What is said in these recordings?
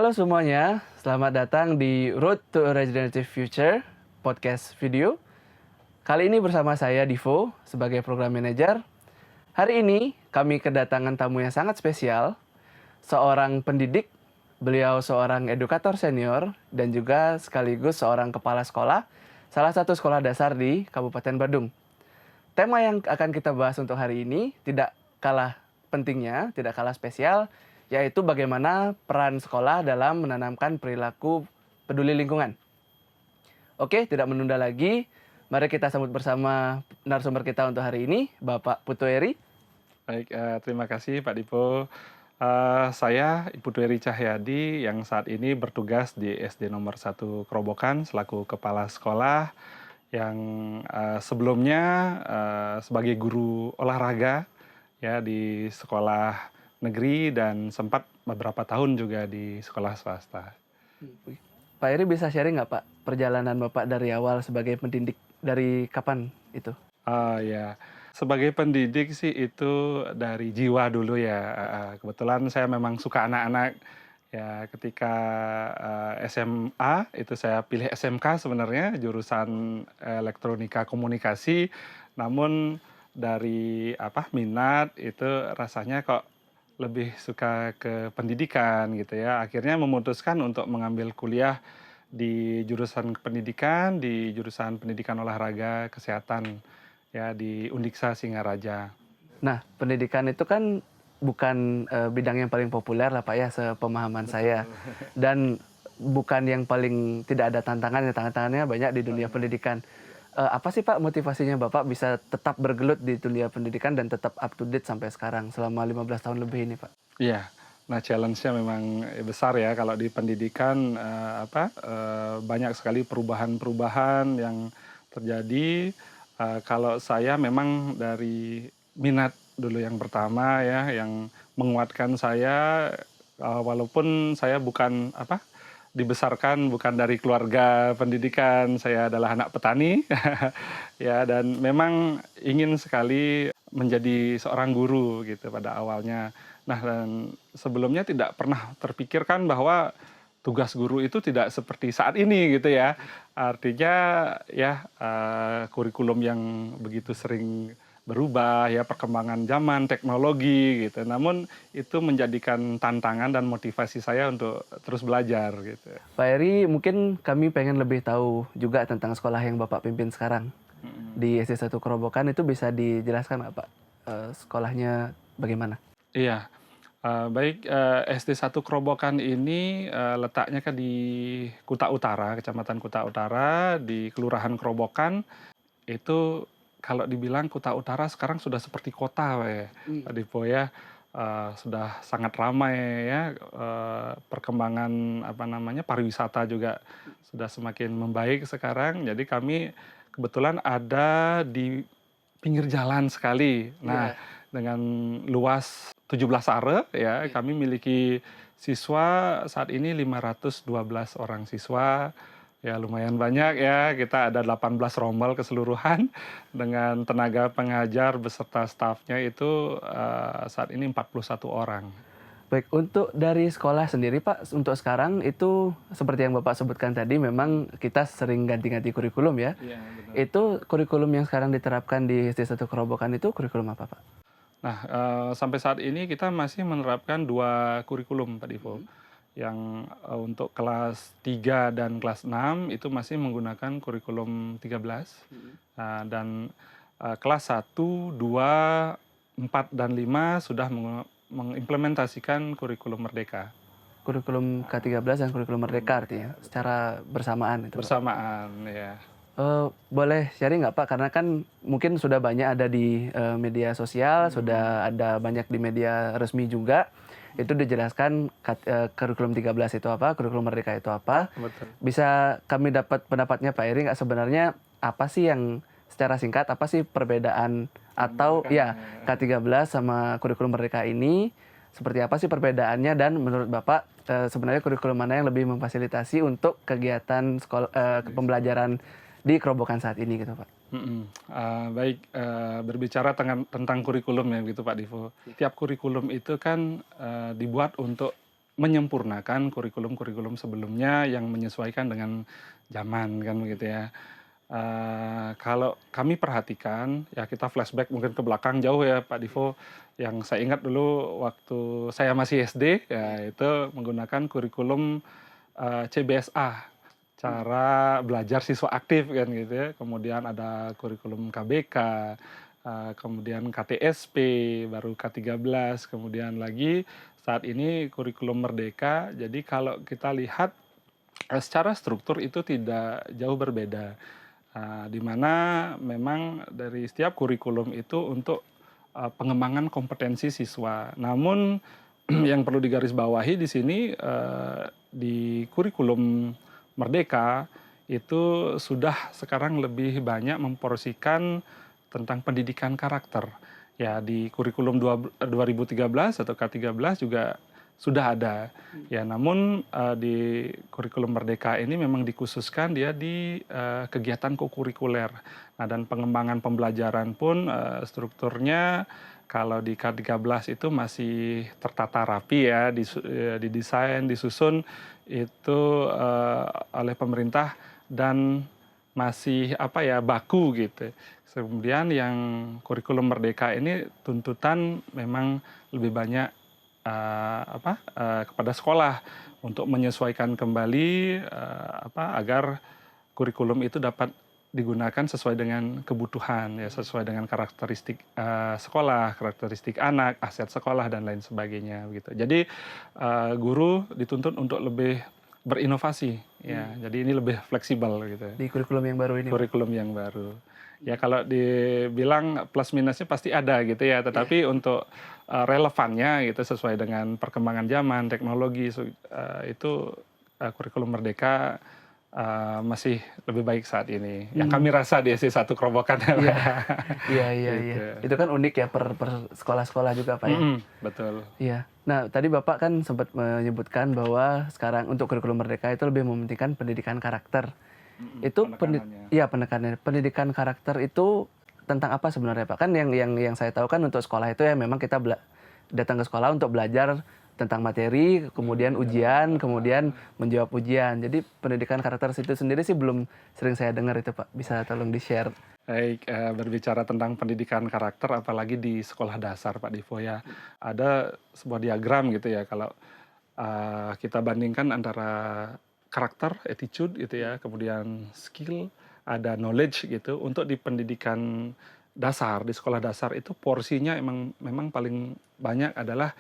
Halo semuanya, selamat datang di Road to a Regenerative Future podcast video. Kali ini bersama saya Divo sebagai program manager. Hari ini kami kedatangan tamu yang sangat spesial, seorang pendidik, beliau seorang edukator senior dan juga sekaligus seorang kepala sekolah, salah satu sekolah dasar di Kabupaten Badung. Tema yang akan kita bahas untuk hari ini tidak kalah pentingnya, tidak kalah spesial, yaitu bagaimana peran sekolah dalam menanamkan perilaku peduli lingkungan. Oke, tidak menunda lagi, mari kita sambut bersama narasumber kita untuk hari ini, Bapak Putu Eri. Baik, terima kasih Pak Dipo. Saya Ibu Dwi Cahyadi yang saat ini bertugas di SD nomor 1 Kerobokan selaku kepala sekolah yang sebelumnya sebagai guru olahraga ya di sekolah negeri dan sempat beberapa tahun juga di sekolah swasta. Pak Eri bisa sharing nggak Pak perjalanan Bapak dari awal sebagai pendidik dari kapan itu? Ya, sebagai pendidik sih itu dari jiwa dulu ya. Kebetulan saya memang suka anak-anak. Ya, ketika SMA itu saya pilih SMK sebenarnya jurusan elektronika komunikasi. Namun dari minat itu rasanya kok lebih suka ke pendidikan gitu ya. Akhirnya memutuskan untuk mengambil kuliah di jurusan pendidikan, di jurusan pendidikan olahraga kesehatan ya di Undiksa Singaraja. Nah, pendidikan itu kan bukan bidang yang paling populer lah Pak ya, sepemahaman saya. Dan bukan yang paling tidak ada tantangannya, tantangannya banyak di dunia pendidikan. Apa sih Pak motivasinya Bapak bisa tetap bergelut di dunia pendidikan dan tetap up to date sampai sekarang selama 15 tahun lebih ini Pak? Iya, nah challenge-nya memang besar ya kalau di pendidikan banyak sekali perubahan-perubahan yang terjadi. Kalau saya memang dari minat dulu yang pertama ya, yang menguatkan saya walaupun saya bukan dibesarkan bukan dari keluarga pendidikan, saya adalah anak petani ya dan memang ingin sekali menjadi seorang guru gitu pada awalnya. Nah, dan sebelumnya tidak pernah terpikirkan bahwa tugas guru itu tidak seperti saat ini gitu ya. Artinya ya kurikulum yang begitu sering berubah ya, perkembangan zaman, teknologi gitu. Namun itu menjadikan tantangan dan motivasi saya untuk terus belajar gitu. Pak Eri, mungkin kami pengen lebih tahu juga tentang sekolah yang Bapak pimpin sekarang. Di SD 1 Kerobokan itu bisa dijelaskan nggak Pak? Sekolahnya bagaimana? Iya. Baik, SD 1 Kerobokan ini letaknya kan di Kuta Utara, Kecamatan Kuta Utara, di Kelurahan Kerobokan. Itu kalau dibilang Kuta Utara sekarang sudah seperti kota Pak Dipo ya. Sudah sangat ramai ya, perkembangan pariwisata juga sudah semakin membaik sekarang. Jadi kami kebetulan ada di pinggir jalan sekali. Nah, dengan luas 17 are ya, kami miliki siswa saat ini 512 orang siswa. Ya lumayan banyak ya, kita ada 18 rombel keseluruhan dengan tenaga pengajar beserta stafnya itu saat ini 41 orang. Baik, untuk dari sekolah sendiri Pak, untuk sekarang itu seperti yang Bapak sebutkan tadi, memang kita sering ganti-ganti kurikulum ya. Iya, benar. Itu kurikulum yang sekarang diterapkan di SD 1 Kerobokan itu kurikulum apa Pak? Nah, sampai saat ini kita masih menerapkan 2 kurikulum Pak Divo. Yang untuk kelas 3 dan kelas 6 itu masih menggunakan kurikulum 13. Dan kelas 1, 2, 4, dan 5 sudah mengimplementasikan kurikulum Merdeka. Kurikulum K13 dan kurikulum Merdeka artinya, secara bersamaan itu Pak. Bersamaan ya. Boleh sharing nggak Pak? Karena kan mungkin sudah banyak ada di media sosial, sudah ada banyak di media resmi juga. Itu dijelaskan kurikulum 13 itu apa, kurikulum Merdeka itu apa. Betul. Bisa kami dapat pendapatnya Pak Eri nggak sebenarnya apa sih yang secara singkat, apa sih perbedaan atau ya K13 sama kurikulum Merdeka ini, seperti apa sih perbedaannya dan menurut Bapak sebenarnya kurikulum mana yang lebih memfasilitasi untuk kegiatan pembelajaran di Kerobokan saat ini gitu Pak? Baik, berbicara tentang kurikulum ya gitu Pak Divo. Tiap kurikulum itu kan dibuat untuk menyempurnakan kurikulum-kurikulum sebelumnya yang menyesuaikan dengan zaman kan begitu ya. Kalau kami perhatikan, ya kita flashback mungkin ke belakang jauh ya Pak Divo, yang saya ingat dulu waktu saya masih SD, ya itu menggunakan kurikulum CBSA, cara belajar siswa aktif kan gitu ya. Kemudian ada kurikulum KBK, kemudian KTSP, baru K13, kemudian lagi saat ini kurikulum Merdeka. Jadi kalau kita lihat secara struktur itu tidak jauh berbeda. Di mana memang dari setiap kurikulum itu untuk pengembangan kompetensi siswa. Namun yang perlu digarisbawahi di sini di kurikulum Merdeka itu sudah sekarang lebih banyak memporsikan tentang pendidikan karakter. Ya di kurikulum 2013 atau K13 juga sudah ada. Ya namun di kurikulum Merdeka ini memang dikhususkan dia di kegiatan kokurikuler. Nah dan pengembangan pembelajaran pun strukturnya kalau di K13 itu masih tertata rapi ya, didesain, disusun itu oleh pemerintah dan masih apa ya baku gitu. Kemudian yang kurikulum Merdeka ini tuntutan memang lebih banyak kepada sekolah untuk menyesuaikan kembali agar kurikulum itu dapat digunakan sesuai dengan kebutuhan ya, sesuai dengan karakteristik sekolah, karakteristik anak, aset sekolah dan lain sebagainya gitu. Jadi guru dituntut untuk lebih berinovasi ya. Jadi ini lebih fleksibel gitu. Di kurikulum yang baru ini, Pak? Kurikulum yang baru. Ya kalau dibilang plus minusnya pasti ada gitu ya, tetapi untuk relevannya gitu sesuai dengan perkembangan zaman, teknologi itu kurikulum Merdeka masih lebih baik saat ini. Yang kami rasa di S1 Kerobokan. Iya. Gitu. Itu kan unik ya per sekolah-sekolah juga, Pak ya. Betul. Iya. Nah, tadi Bapak kan sempat menyebutkan bahwa sekarang untuk kurikulum Merdeka itu lebih mementingkan pendidikan karakter. Itu penekanannya. Pendidikan karakter itu tentang apa sebenarnya, Pak? Kan yang saya tahu kan untuk sekolah itu ya memang kita datang ke sekolah untuk belajar tentang materi, kemudian ujian, kemudian menjawab ujian. Jadi pendidikan karakter itu sendiri sih belum sering saya dengar itu, Pak. Bisa tolong di-share? Baik, berbicara tentang pendidikan karakter apalagi di sekolah dasar Pak Divo ya. Ada sebuah diagram gitu ya kalau kita bandingkan antara karakter, attitude gitu ya, kemudian skill, ada knowledge gitu. Untuk di pendidikan dasar, di sekolah dasar itu porsinya memang paling banyak adalah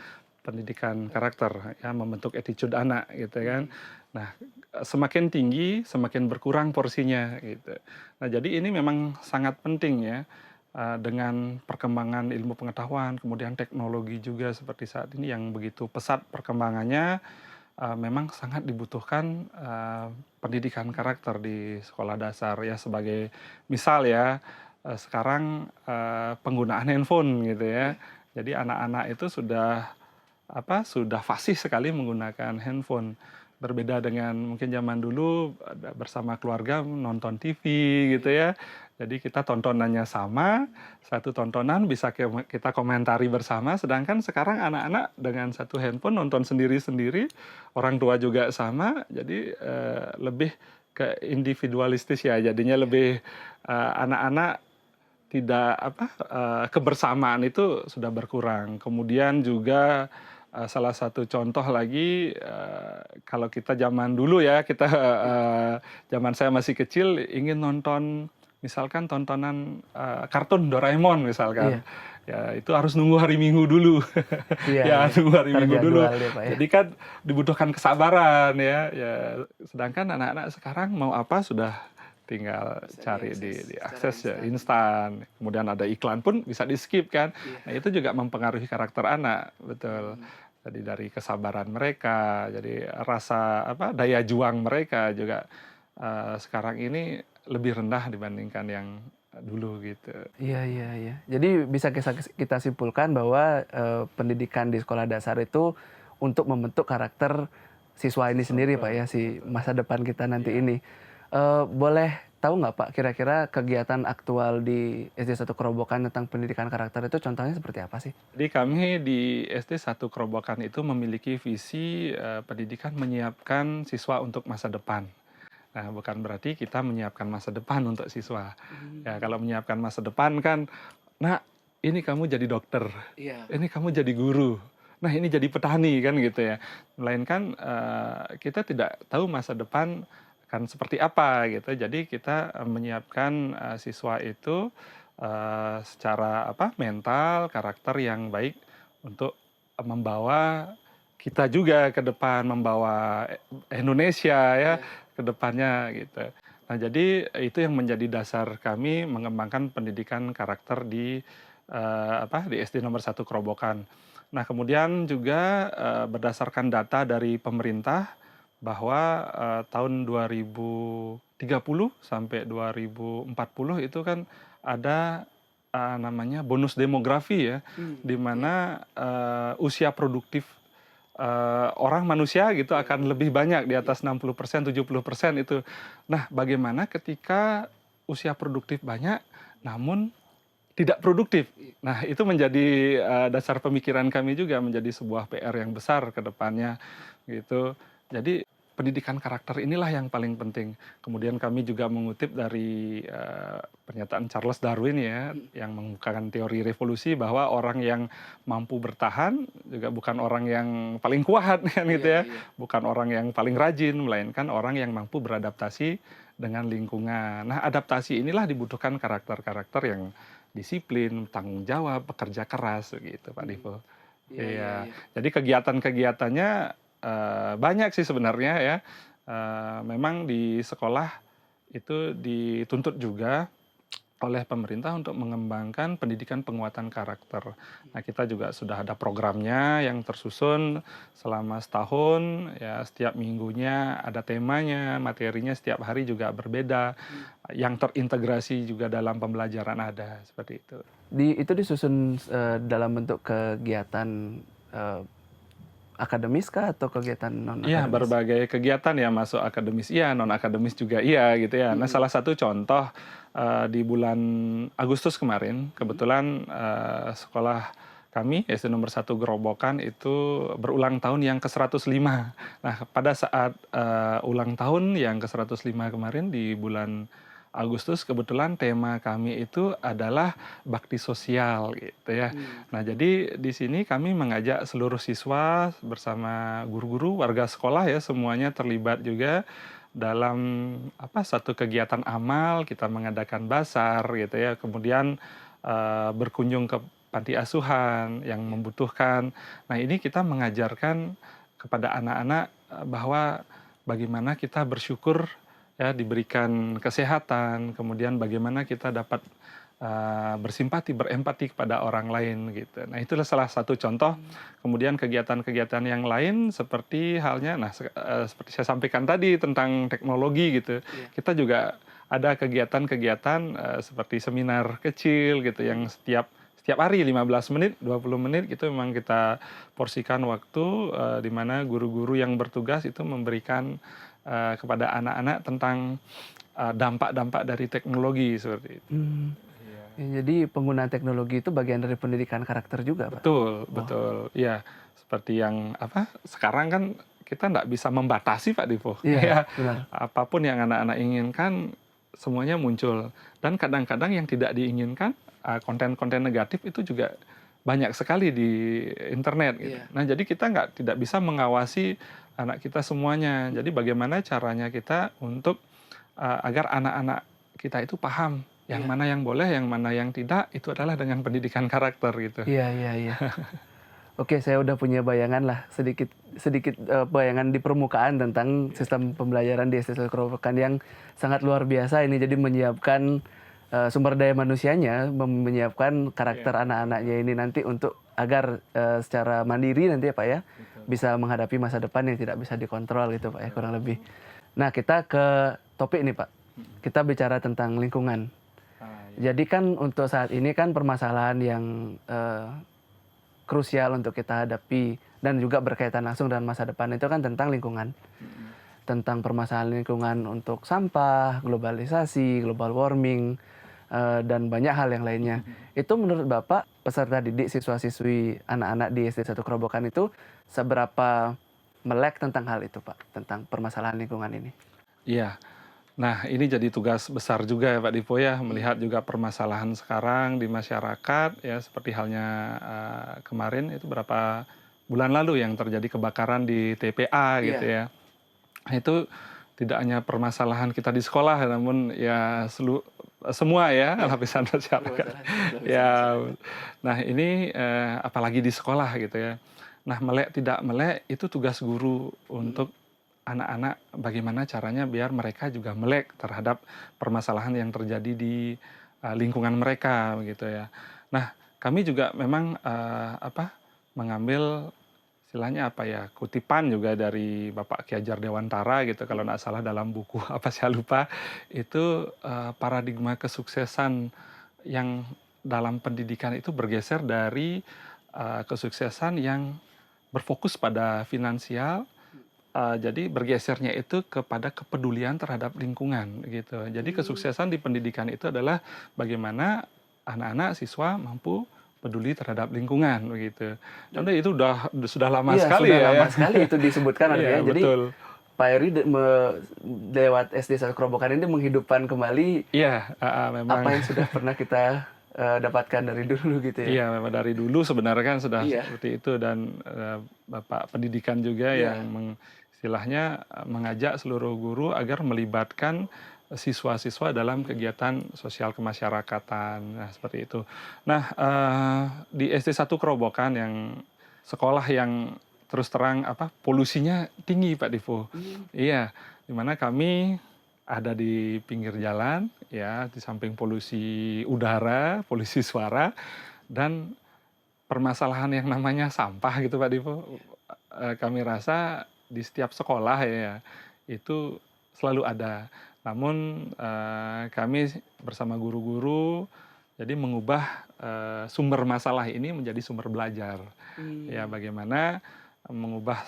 pendidikan karakter ya, membentuk attitude anak gitu kan. Nah, semakin tinggi semakin berkurang porsinya gitu. Nah, jadi ini memang sangat penting ya dengan perkembangan ilmu pengetahuan, kemudian teknologi juga seperti saat ini yang begitu pesat perkembangannya, memang sangat dibutuhkan pendidikan karakter di sekolah dasar ya. Sebagai misal ya, sekarang penggunaan handphone gitu ya. Jadi anak-anak itu sudah fasih sekali menggunakan handphone. Berbeda dengan mungkin zaman dulu bersama keluarga nonton TV gitu ya. Jadi kita tontonannya sama, satu tontonan bisa kita komentari bersama, sedangkan sekarang anak-anak dengan satu handphone nonton sendiri-sendiri, orang tua juga sama, jadi lebih ke individualistis ya, jadinya lebih anak-anak tidak kebersamaan itu sudah berkurang. Kemudian juga salah satu contoh lagi, kalau kita zaman dulu ya, zaman saya masih kecil ingin nonton misalkan tontonan kartun Doraemon misalkan. Ya itu harus nunggu hari Minggu dulu. Nunggu hari Minggu dulu. Ya, Pak, ya. Jadi kan dibutuhkan kesabaran ya. Sedangkan anak-anak sekarang mau apa sudah tinggal cari di akses ya, instan. Kemudian ada iklan pun bisa di-skip kan. Nah, itu juga mempengaruhi karakter anak, betul. Jadi dari kesabaran mereka, jadi rasa daya juang mereka juga sekarang ini lebih rendah dibandingkan yang dulu gitu. Iya. Jadi bisa kita simpulkan bahwa pendidikan di sekolah dasar itu untuk membentuk karakter siswa ini sendiri, Pak ya, si masa depan kita nanti ini. Boleh tahu nggak Pak, kira-kira kegiatan aktual di SD 1 Kerobokan tentang pendidikan karakter itu contohnya seperti apa sih? Jadi kami di SD 1 Kerobokan itu memiliki visi pendidikan menyiapkan siswa untuk masa depan. Nah, bukan berarti kita menyiapkan masa depan untuk siswa. Ya, kalau menyiapkan masa depan kan, nah ini kamu jadi dokter, Iya. ini kamu jadi guru, nah ini jadi petani kan gitu ya. Melainkan kita tidak tahu masa depan akan seperti apa gitu. Jadi kita menyiapkan siswa itu secara mental, karakter yang baik untuk membawa kita juga ke depan, membawa Indonesia ya ke depannya gitu. Nah, jadi itu yang menjadi dasar kami mengembangkan pendidikan karakter di di SD nomor 1 Kerobokan. Nah, kemudian juga berdasarkan data dari pemerintah bahwa tahun 2030 sampai 2040 itu kan ada namanya bonus demografi ya, di mana usia produktif orang manusia gitu akan lebih banyak di atas 60%, 70% itu. Nah, bagaimana ketika usia produktif banyak, namun tidak produktif? Nah, itu menjadi dasar pemikiran kami juga, menjadi sebuah PR yang besar ke depannya, gitu. Jadi, pendidikan karakter inilah yang paling penting. Kemudian kami juga mengutip dari pernyataan Charles Darwin ya, yang mengemukakan teori revolusi bahwa orang yang mampu bertahan juga bukan orang yang paling kuat kan gitu ya, bukan orang yang paling rajin, melainkan orang yang mampu beradaptasi dengan lingkungan. Nah, adaptasi inilah dibutuhkan karakter-karakter yang disiplin, tanggung jawab, pekerja keras gitu Pak Divo. Iya. Jadi kegiatan-kegiatannya banyak sih sebenarnya ya. Memang di sekolah itu dituntut juga oleh pemerintah untuk mengembangkan pendidikan penguatan karakter. Nah, kita juga sudah ada programnya yang tersusun selama setahun, ya setiap minggunya ada temanya, materinya setiap hari juga berbeda, yang terintegrasi juga dalam pembelajaran ada, seperti itu. Itu disusun dalam bentuk kegiatan akademis kah atau kegiatan Iya, non-akademis? berbagai kegiatan ya, masuk akademis iya, non-akademis juga iya gitu ya. Nah, salah satu contoh di bulan Agustus kemarin, kebetulan sekolah kami SD nomor 1 Gerobokan itu berulang tahun yang ke-105. Nah, pada saat ulang tahun yang ke-105 kemarin di bulan Agustus, kebetulan tema kami itu adalah bakti sosial gitu ya. Nah, jadi di sini kami mengajak seluruh siswa bersama guru-guru, warga sekolah ya, semuanya terlibat juga dalam satu kegiatan amal. Kita mengadakan basar gitu ya, kemudian berkunjung ke panti asuhan yang membutuhkan. Nah, ini kita mengajarkan kepada anak-anak bahwa bagaimana kita bersyukur ya, diberikan kesehatan, kemudian bagaimana kita dapat bersimpati, berempati kepada orang lain gitu. Nah, itulah salah satu contoh. Kemudian kegiatan-kegiatan yang lain seperti halnya, seperti saya sampaikan tadi tentang teknologi gitu. Kita juga ada kegiatan-kegiatan seperti seminar kecil gitu yang setiap hari 15 menit, 20 menit gitu memang kita porsikan waktu di mana guru-guru yang bertugas itu memberikan kepada anak-anak tentang dampak-dampak dari teknologi seperti itu. Ya, jadi penggunaan teknologi itu bagian dari pendidikan karakter juga, Pak? Betul. Ya, seperti yang sekarang kan kita nggak bisa membatasi Pak Divo. Iya, benar. Apapun yang anak-anak inginkan, semuanya muncul. Dan kadang-kadang yang tidak diinginkan, konten-konten negatif itu juga banyak sekali di internet gitu. Nah, jadi kita tidak bisa mengawasi anak kita semuanya. Jadi bagaimana caranya kita untuk agar anak-anak kita itu paham yang mana yang boleh, yang mana yang tidak, itu adalah dengan pendidikan karakter gitu. Iya. Oke, saya udah punya bayangan lah, sedikit bayangan di permukaan tentang sistem pembelajaran di SD 1 Kerobokan yang sangat luar biasa ini. Jadi menyiapkan sumber daya manusianya, menyiapkan karakter anak-anaknya ini nanti untuk agar secara mandiri nanti ya Pak ya, bisa menghadapi masa depan yang tidak bisa dikontrol gitu Pak ya, kurang lebih. Nah, kita ke topik nih Pak. Kita bicara tentang lingkungan. Jadi kan untuk saat ini kan permasalahan yang krusial untuk kita hadapi dan juga berkaitan langsung dengan masa depan itu kan tentang lingkungan. tentang permasalahan lingkungan untuk sampah, globalisasi, global warming, dan banyak hal yang lainnya. Itu menurut Bapak, peserta didik siswa-siswi anak-anak di SD 1 Kerobokan itu seberapa melek tentang hal itu, Pak? Tentang permasalahan lingkungan ini? Iya. Nah, ini jadi tugas besar juga ya Pak Dipo ya, melihat juga permasalahan sekarang di masyarakat ya, seperti halnya kemarin itu berapa bulan lalu yang terjadi kebakaran di TPA gitu Iya. ya. Nah, itu tidak hanya permasalahan kita di sekolah, namun ya semua ya Iya. lapisan masyarakat. Permasalahan lapisan Ya, masyarakat. nah ini apalagi di sekolah gitu ya. Nah, melek tidak melek itu tugas guru Mhm. untuk anak-anak, bagaimana caranya biar mereka juga melek terhadap permasalahan yang terjadi di lingkungan mereka begitu ya. Nah, kami juga memang mengambil istilahnya apa ya, kutipan juga dari Bapak Ki Hajar Dewantara gitu kalau nggak salah dalam buku apa saya lupa, itu paradigma kesuksesan yang dalam pendidikan itu bergeser dari kesuksesan yang berfokus pada finansial. Jadi bergesernya itu kepada kepedulian terhadap lingkungan gitu. Jadi kesuksesan di pendidikan itu adalah bagaimana anak-anak siswa mampu peduli terhadap lingkungan begitu. Dan itu sudah lama Iya, sekali sudah ya. lama sekali itu disebutkan Iya artinya. Jadi betul. Pak Eri lewat SD 1 Kerobokan ini menghidupkan kembali Iya, apa memang. yang sudah pernah kita dapatkan dari dulu gitu ya. Iya, memang dari dulu sebenarnya kan sudah Iya, seperti itu dan Bapak Pendidikan juga yang iya. istilahnya mengajak seluruh guru agar melibatkan siswa-siswa dalam kegiatan sosial kemasyarakatan. Nah, seperti itu. Nah, di SD 1 Kerobokan yang sekolah yang terus terang polusinya tinggi Pak Divo. Hmm, Iya, di mana kami ada di pinggir jalan, ya, di samping polusi udara, polusi suara, dan permasalahan yang namanya sampah gitu Pak Divo, kami rasa di setiap sekolah ya, itu selalu ada. Namun kami bersama guru-guru, jadi mengubah sumber masalah ini menjadi sumber belajar. Ya, hmm. bagaimana mengubah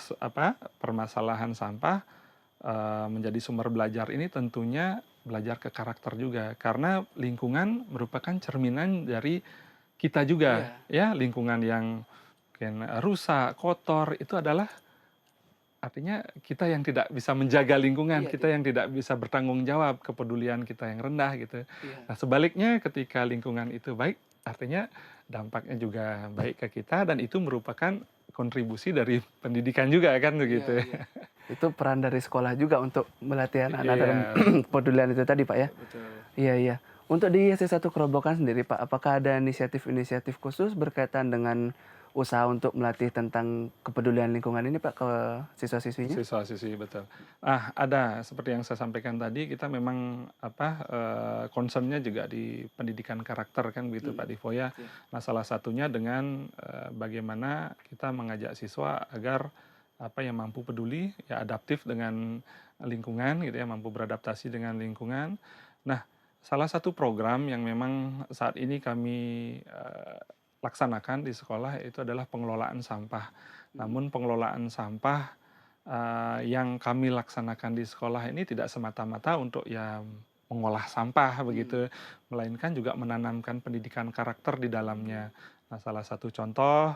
permasalahan sampah menjadi sumber belajar ini tentunya belajar ke karakter juga. Karena lingkungan merupakan cerminan dari kita juga, Iya, ya. Lingkungan yang mungkin rusak, kotor, itu adalah artinya kita yang tidak bisa menjaga lingkungan, iya, kita yang tidak bisa bertanggung jawab, kepedulian kita yang rendah gitu. iya, Nah, sebaliknya ketika lingkungan itu baik, artinya dampaknya juga baik ke kita dan itu merupakan kontribusi dari pendidikan juga kan iya, begitu iya. ya. Itu peran dari sekolah juga untuk melatih anak-anak dalam Iya, kepedulian itu tadi, Pak ya. betul. Iya, iya. Untuk di SD 1 Kerobokan sendiri, Pak, apakah ada inisiatif-inisiatif khusus berkaitan dengan usaha untuk melatih tentang kepedulian lingkungan ini, Pak, ke siswa-siswinya? Siswa-siswi, betul. Ada seperti yang saya sampaikan tadi, kita memang concern-nya juga di pendidikan karakter kan begitu Pak Mhm, Divo ya. iya, Nah, salah satunya dengan bagaimana kita mengajak siswa agar yang mampu peduli, ya adaptif dengan lingkungan gitu ya, mampu beradaptasi dengan lingkungan. Nah, salah satu program yang memang saat ini kami laksanakan di sekolah itu adalah pengelolaan sampah. mhm, Namun pengelolaan sampah yang kami laksanakan di sekolah ini tidak semata-mata untuk ya mengolah sampah mmm, begitu, melainkan juga menanamkan pendidikan karakter di dalamnya. Nah, salah satu contoh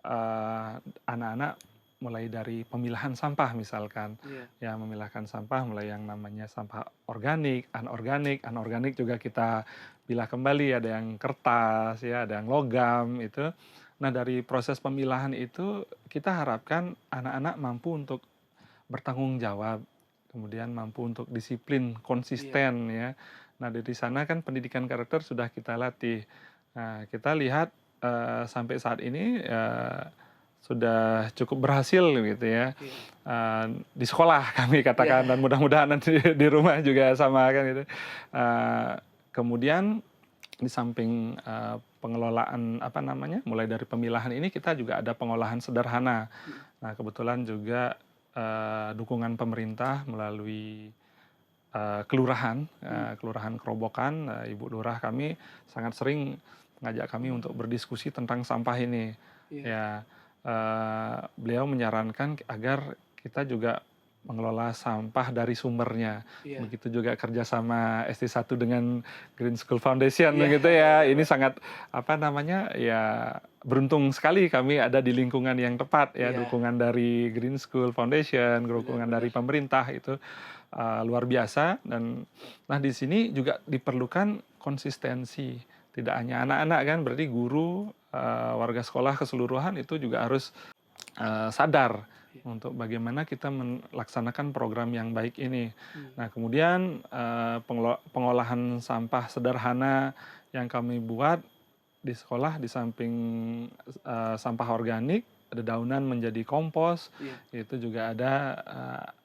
eee, anak-anak mulai dari pemilahan sampah misalkan, iya, ya memilahkan sampah mulai yang namanya sampah organik, anorganik. Anorganik juga kita pilah kembali, ada yang kertas ya, ada yang logam itu. Nah, dari proses pemilahan itu kita harapkan anak-anak mampu untuk bertanggung jawab, kemudian mampu untuk disiplin, iya, konsisten ya. Nah, dari sana kan pendidikan karakter sudah kita latih. Nah, kita lihat sampai saat ini sudah cukup berhasil gitu ya. iya, Di sekolah kami katakan iya, dan mudah-mudahan nanti di rumah juga sama kan gitu. Eh, Kemudian di samping pengelolaan mulai dari pemilahan ini kita juga ada pengolahan sederhana. mhm, Nah, kebetulan juga dukungan pemerintah melalui kelurahan, mmm, kelurahan Kerobokan, Ibu Lurah kami sangat sering mengajak kami untuk oh, berdiskusi tentang sampah ini. iya, Ya, beliau menyarankan agar kita juga mengelola sampah dari sumbernya. Iya. Begitu juga kerjasama SD1 dengan Green School Foundation Iya. gitu ya. Ini sangat apa namanya ya, beruntung sekali kami ada di lingkungan yang tepat ya, Iya. dukungan dari Green School Foundation, dukungan dari Benar-benar. pemerintah itu luar biasa. Dan nah di sini juga diperlukan konsistensi. Tidak hanya anak-anak kan, berarti guru, warga sekolah keseluruhan itu juga harus sadar Iya. untuk bagaimana kita melaksanakan program yang baik ini. Hmm. Nah, kemudian pengolahan sampah sederhana yang kami buat di sekolah, di samping sampah organik, dedaunan menjadi kompos. Iya. Itu juga ada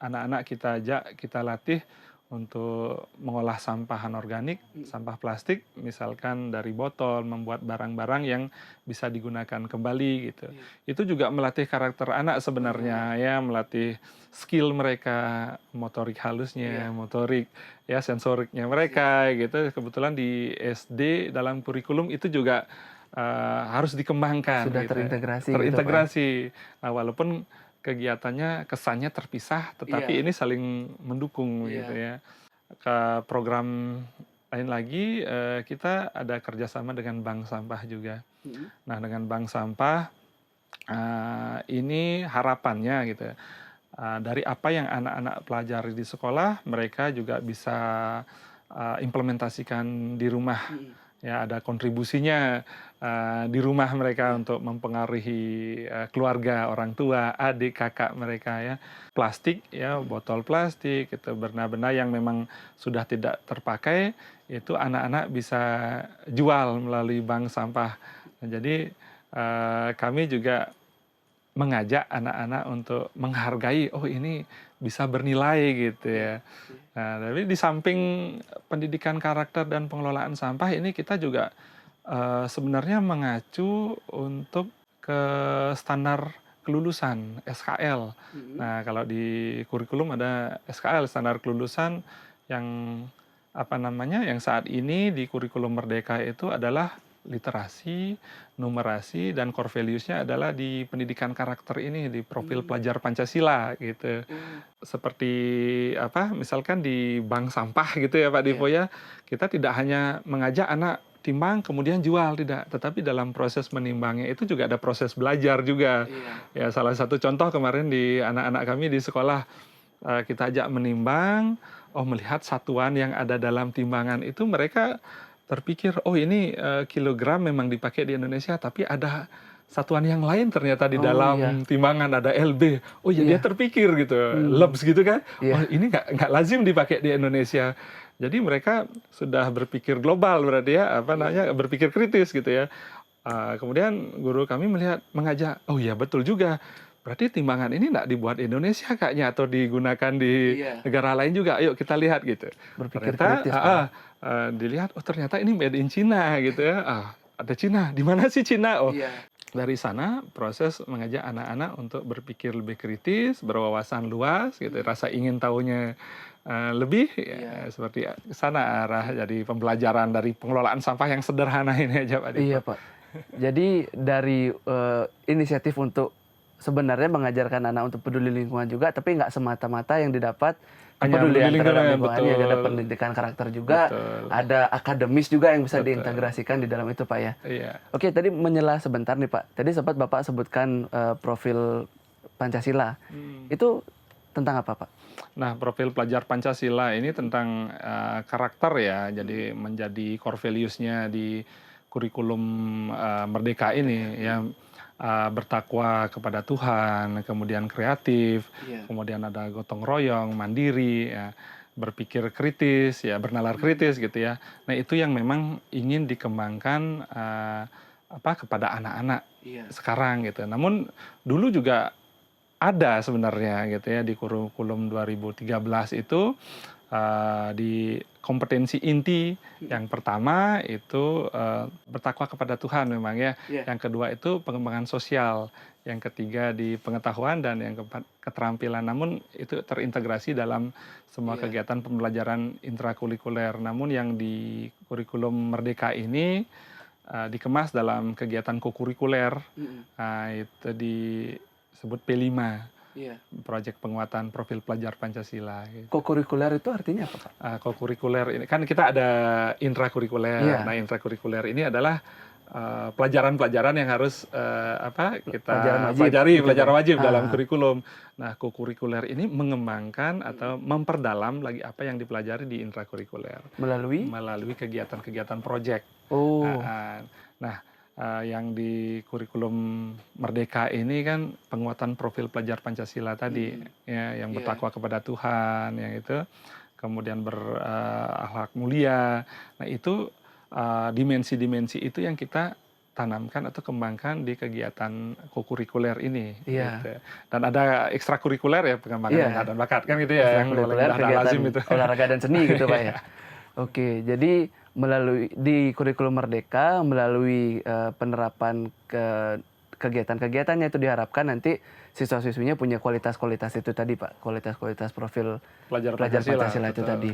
anak-anak kita ajak, kita latih untuk mengolah sampah anorganik, sampah plastik, misalkan dari botol, membuat barang-barang yang bisa digunakan kembali gitu. Iya. Itu juga melatih karakter anak sebenarnya ya, melatih skill mereka, motorik halusnya, Iya. motorik ya, sensoriknya mereka gitu. Kebetulan di SD dalam kurikulum itu juga harus dikembangkan. Sudah gitu. terintegrasi gitu, Pak. Terintegrasi. Nah, walaupun kegiatannya kesannya terpisah, tetapi Iya. ini saling mendukung Iya. gitu ya. Ke program lain lagi, kita ada kerjasama dengan bank sampah juga. Hmm. Nah, dengan bank sampah ini harapannya gitu ya, dari apa yang anak-anak pelajari di sekolah, mereka juga bisa implementasikan di rumah. Hmm. Ya, ada kontribusinya di rumah mereka Iya. untuk mempengaruhi keluarga, orang tua, adik, kakak mereka ya. Plastik ya, botol plastik, itu benda-benda yang memang sudah tidak terpakai, itu anak-anak bisa jual melalui bank sampah. Nah, jadi kami juga mengajak anak-anak untuk menghargai, oh ini bisa bernilai gitu ya. Nah, tapi di samping pendidikan karakter dan pengelolaan sampah ini kita juga sebenarnya mengacu untuk ke standar kelulusan SKL. Hmm. Nah, kalau di kurikulum ada SKL, standar kelulusan, yang apa namanya, yang saat ini di kurikulum Merdeka itu adalah literasi, numerasi, dan core values-nya adalah di pendidikan karakter ini, di profil pelajar Pancasila gitu. Seperti apa, misalkan di bank sampah gitu ya Pak Dipo ya, kita tidak hanya mengajak anak timbang kemudian jual, tidak, tetapi dalam proses menimbangnya itu juga ada proses belajar juga. Iya. Ya, salah satu contoh kemarin di anak-anak kami di sekolah, kita ajak menimbang, melihat satuan yang ada dalam timbangan itu, mereka terpikir, oh ini kilogram memang dipakai di Indonesia, tapi ada satuan yang lain ternyata di Oh, dalam iya. timbangan, ada LB. Oh ya, dia Iya. terpikir gitu, lebs gitu kan. Iya. Oh, ini nggak lazim dipakai di Indonesia. Jadi mereka sudah berpikir global berarti ya, apa namanya, berpikir kritis gitu ya. Kemudian guru kami mengajak, oh ya betul juga. Berarti timbangan ini nggak dibuat di Indonesia kayaknya, atau digunakan di Iya. negara lain juga. Ayo kita lihat gitu. Berpikir Ternyata kritis, Pak. dilihat, oh ternyata ini made in China gitu ya. Ada Cina, di mana sih Cina? Oh, Iya. dari sana proses mengajak anak-anak untuk berpikir lebih kritis, berwawasan luas gitu, rasa ingin tahunya lebih ya, seperti sana arah. Jadi pembelajaran dari pengelolaan sampah yang sederhana ini aja Pak Dipo. Iya, Pak. Jadi dari inisiatif untuk sebenarnya mengajarkan anak untuk peduli lingkungan juga, tapi nggak semata-mata yang didapat Hanya kepedulian peduli terhadap lingkungan, lingkungannya, ada betul. pendidikan karakter juga, Betul. ada akademis juga yang bisa Betul. diintegrasikan di dalam itu, Pak ya. Iya. Oke, tadi menyela sebentar nih Pak. Tadi sempat Bapak sebutkan profil Pancasila. Itu tentang apa, Pak? Nah, profil pelajar Pancasila ini tentang karakter ya, jadi menjadi core values-nya di kurikulum Merdeka ini ya. Bertakwa kepada Tuhan, kemudian kreatif, kemudian ada gotong royong, mandiri, ya, berpikir kritis, ya, bernalar kritis gitu ya. Nah, itu yang memang ingin dikembangkan kepada anak-anak sekarang gitu. Namun dulu juga ada sebenarnya gitu ya, di kurikulum 2013 itu di kompetensi inti yang pertama itu bertakwa kepada Tuhan memang ya. Yang kedua itu pengembangan sosial, yang ketiga di pengetahuan, dan yang keempat keterampilan. Namun itu terintegrasi dalam semua kegiatan pembelajaran intrakurikuler. Namun yang di kurikulum Merdeka ini dikemas dalam kegiatan kokurikuler, itu disebut P5. Iya. proyek penguatan profil pelajar Pancasila. Gitu. Kokurikuler itu artinya apa, Pak? Kokurikuler ini kan kita ada intrakurikuler. Iya. Nah, intrakurikuler ini adalah pelajaran-pelajaran yang harus kita pelajari, gitu, pelajaran Pak. wajib dalam kurikulum. Nah, kokurikuler ini mengembangkan atau memperdalam lagi apa yang dipelajari di intrakurikuler melalui kegiatan-kegiatan proyek. Oh. Nah, yang di kurikulum Merdeka ini kan penguatan profil pelajar Pancasila tadi, ya, yang bertakwa kepada Tuhan, yang itu, kemudian berakhlak mulia. Nah, itu dimensi-dimensi itu yang kita tanamkan atau kembangkan di kegiatan kokurikuler ini. Iya. Gitu. Dan ada ekstrakurikuler ya, pengembangan minat dan bakat kan gitu ya, yang kegiatan itu. olahraga dan seni gitu, Pak ya. Oke, jadi melalui di kurikulum Merdeka, melalui penerapan kegiatan-kegiatannya itu diharapkan nanti siswa-siswinya punya kualitas-kualitas itu tadi, Pak. Kualitas-kualitas profil pelajar Pancasila itu tadi.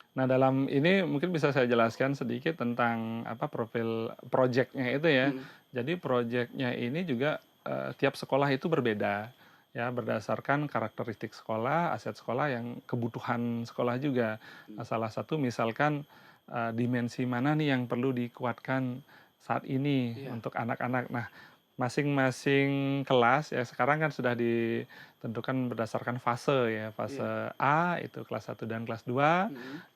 Nah, dalam ini mungkin bisa saya jelaskan sedikit tentang profil proyeknya itu ya. Jadi proyeknya ini juga tiap sekolah itu berbeda. Ya, berdasarkan karakteristik sekolah, aset sekolah, yang kebutuhan sekolah juga. Nah, salah satu misalkan dimensi mana nih yang perlu dikuatkan saat ini untuk anak-anak. Nah, masing-masing kelas ya sekarang kan sudah ditentukan berdasarkan fase ya. Fase A itu kelas 1 dan kelas 2.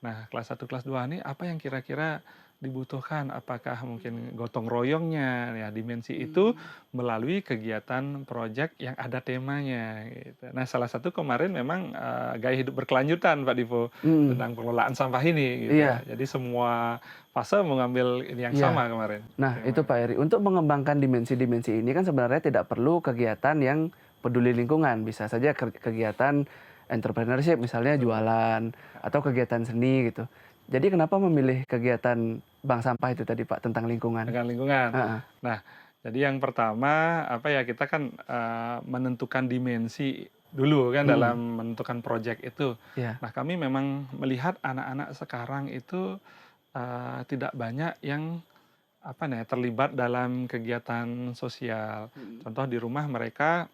Nah, kelas 1, kelas 2 ini apa yang kira-kira dibutuhkan, apakah mungkin gotong royongnya ya, dimensi itu melalui kegiatan proyek yang ada temanya gitu. Nah, salah satu kemarin memang gaya hidup berkelanjutan, Pak Divo, tentang pengelolaan sampah ini gitu. Jadi semua fase mengambil ini yang sama kemarin. Nah, itu Pak Eri, untuk mengembangkan dimensi-dimensi ini kan sebenarnya tidak perlu kegiatan yang peduli lingkungan, bisa saja kegiatan entrepreneurship, misalnya jualan atau kegiatan seni gitu. Jadi kenapa memilih kegiatan bank sampah itu tadi, Pak, tentang lingkungan? Dengan lingkungan. Nah, jadi yang pertama kita kan menentukan dimensi dulu kan dalam menentukan proyek itu. Nah, kami memang melihat anak-anak sekarang itu tidak banyak yang terlibat dalam kegiatan sosial. Contoh di rumah mereka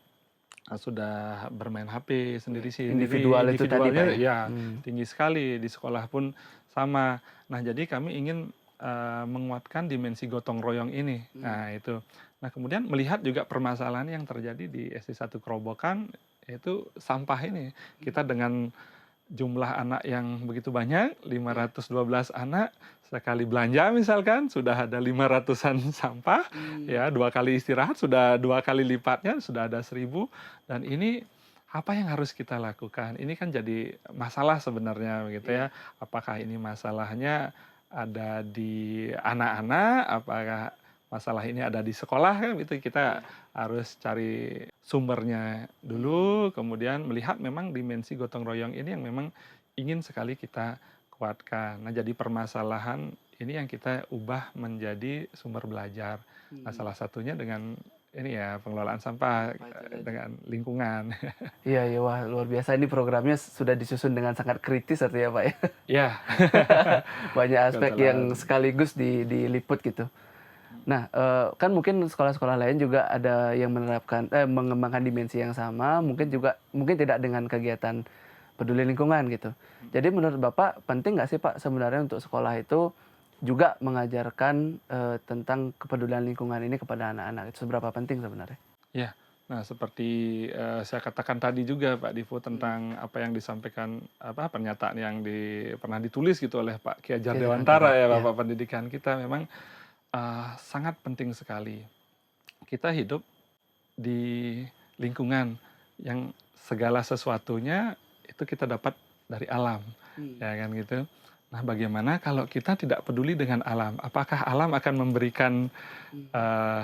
sudah bermain HP sendiri sih. Individual itu tadi, Pak, ya tinggi sekali. Di sekolah pun sama. Nah, jadi kami ingin menguatkan dimensi gotong royong ini. Nah, itu. Nah, kemudian melihat juga permasalahan yang terjadi di SD 1 Kerobokan, yaitu sampah ini. Kita dengan jumlah anak yang begitu banyak, 512 anak, sekali belanja misalkan sudah ada 500-an sampah, ya 2 kali istirahat sudah 2 kali lipatnya, sudah ada 1000, dan ini apa yang harus kita lakukan? Ini kan jadi masalah sebenarnya begitu ya. Apakah ini masalahnya ada di anak-anak, apakah masalah ini ada di sekolah, kan itu kita harus cari sumbernya dulu, kemudian melihat memang dimensi gotong royong ini yang memang ingin sekali kita kuatkan. Nah, jadi permasalahan ini yang kita ubah menjadi sumber belajar. Nah, salah satunya dengan ini ya, pengelolaan sampah dengan lingkungan. Iya, wah luar biasa, ini programnya sudah disusun dengan sangat kritis artinya, Pak ya. Iya. Banyak aspek yang sekaligus diliput gitu. Nah, kan mungkin sekolah-sekolah lain juga ada yang mengembangkan dimensi yang sama, mungkin tidak dengan kegiatan peduli lingkungan gitu. Jadi menurut Bapak penting nggak sih, Pak, sebenarnya untuk sekolah itu juga mengajarkan tentang kepedulian lingkungan ini kepada anak-anak? Itu seberapa penting sebenarnya? Ya, nah seperti saya katakan tadi juga Pak Divo tentang apa yang disampaikan, pernyataan yang pernah ditulis gitu oleh Pak Ki Hajar Dewantara ya, Bapak Pendidikan kita, memang sangat penting sekali. Kita hidup di lingkungan yang segala sesuatunya itu kita dapat dari alam, ya kan gitu. Nah, bagaimana kalau kita tidak peduli dengan alam? Apakah alam akan memberikan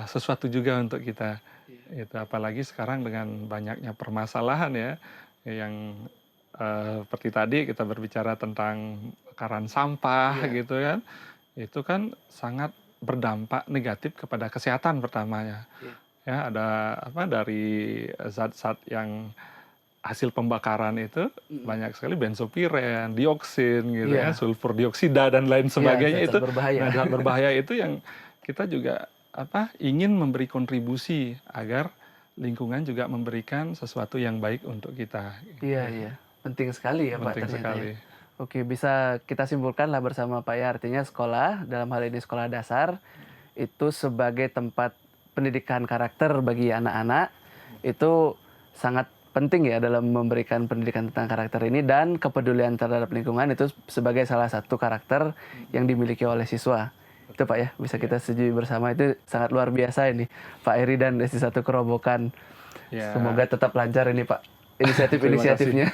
sesuatu juga untuk kita? Itu apalagi sekarang dengan banyaknya permasalahan ya, yang seperti tadi kita berbicara tentang bakaran sampah gitu kan, itu kan sangat berdampak negatif kepada kesehatan pertamanya. Ya, ada dari zat-zat yang hasil pembakaran itu banyak sekali benzopiren, dioksin gitu ya, sulfur dioksida dan lain sebagainya, itu berbahaya. Berbahaya itu yang kita juga ingin memberi kontribusi agar lingkungan juga memberikan sesuatu yang baik untuk kita. Iya. Penting sekali ya Pak Penting ternyata sekali. ya. Oke, bisa kita simpulkan lah bersama Pak ya, artinya sekolah, dalam hal ini sekolah dasar, itu sebagai tempat pendidikan karakter bagi anak-anak, itu sangat penting ya dalam memberikan pendidikan tentang karakter ini, dan kepedulian terhadap lingkungan itu sebagai salah satu karakter yang dimiliki oleh siswa. Itu Pak ya, bisa kita setujui bersama, itu sangat luar biasa ini Pak Eri dan S1 Kerobokan. Ya. Semoga tetap lancar ini Pak Terima inisiatif-inisiatifnya.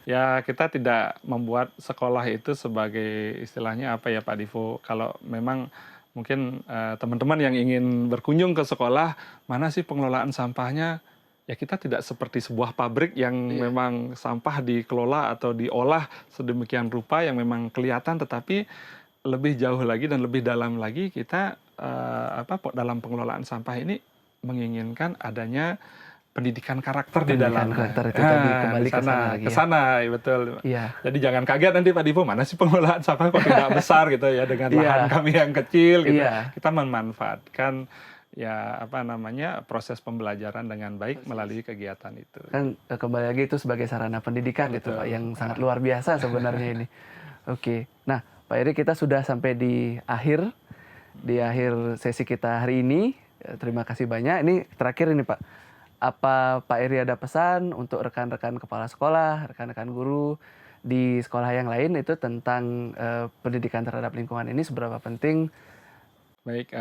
Ya, kita tidak membuat sekolah itu sebagai istilahnya apa ya Pak Divo. Kalau memang mungkin teman-teman yang ingin berkunjung ke sekolah, mana sih pengelolaan sampahnya? Ya kita tidak seperti sebuah pabrik yang memang sampah dikelola atau diolah sedemikian rupa yang memang kelihatan, tetapi lebih jauh lagi dan lebih dalam lagi kita dalam pengelolaan sampah ini menginginkan adanya pendidikan karakter di dalam. Karakter itu tadi kembali ke sana lagi. Ke sana, betul. Iya. Jadi jangan kaget nanti Pak Divo, mana sih pengelolaan sampah kok tidak besar gitu ya, dengan lahan kami yang kecil gitu. Kita memanfaatkan proses pembelajaran dengan baik melalui kegiatan itu. Kan kembali lagi itu sebagai sarana pendidikan gitu Pak, yang sangat luar biasa sebenarnya ini. Oke. Nah, Pak Eri, kita sudah sampai di akhir sesi kita hari ini. Terima kasih banyak. Ini terakhir ini Pak. Apa Pak Eri ada pesan untuk rekan-rekan kepala sekolah, rekan-rekan guru di sekolah yang lain itu tentang pendidikan terhadap lingkungan ini seberapa penting? Baik,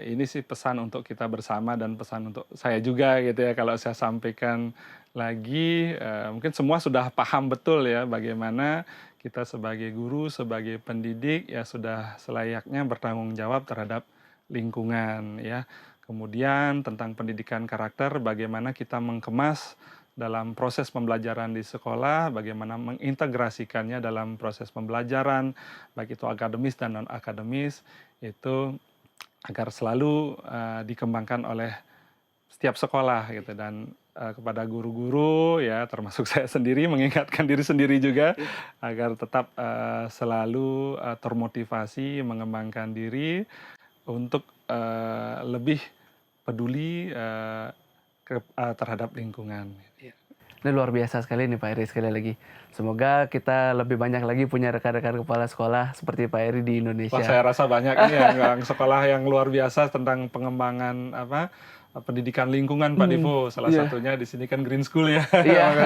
ini sih pesan untuk kita bersama dan pesan untuk saya juga gitu ya. Kalau saya sampaikan lagi, mungkin semua sudah paham betul ya bagaimana kita sebagai guru, sebagai pendidik ya sudah selayaknya bertanggung jawab terhadap lingkungan ya. Kemudian tentang pendidikan karakter, bagaimana kita mengemas dalam proses pembelajaran di sekolah, bagaimana mengintegrasikannya dalam proses pembelajaran, baik itu akademis dan non-akademis, itu agar selalu dikembangkan oleh setiap sekolah gitu. Dan kepada guru-guru ya termasuk saya sendiri mengingatkan diri sendiri juga agar tetap selalu termotivasi mengembangkan diri untuk lebih peduli terhadap lingkungan. Ini luar biasa sekali nih Pak Eri, sekali lagi. Semoga kita lebih banyak lagi punya rekan-rekan kepala sekolah seperti Pak Eri di Indonesia. Wah, saya rasa banyak ini yang sekolah yang luar biasa tentang pengembangan pendidikan lingkungan Pak Divo. Salah satunya di sini kan Green School ya.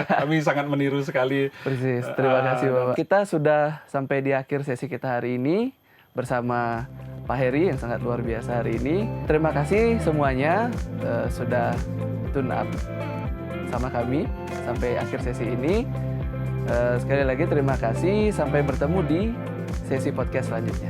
Kami sangat meniru sekali. Persis, terima kasih Bapak. Kita sudah sampai di akhir sesi kita hari ini bersama Pak Heri yang sangat luar biasa hari ini. Terima kasih semuanya sudah tune up sama kami sampai akhir sesi ini. Sekali lagi terima kasih, sampai bertemu di sesi podcast selanjutnya.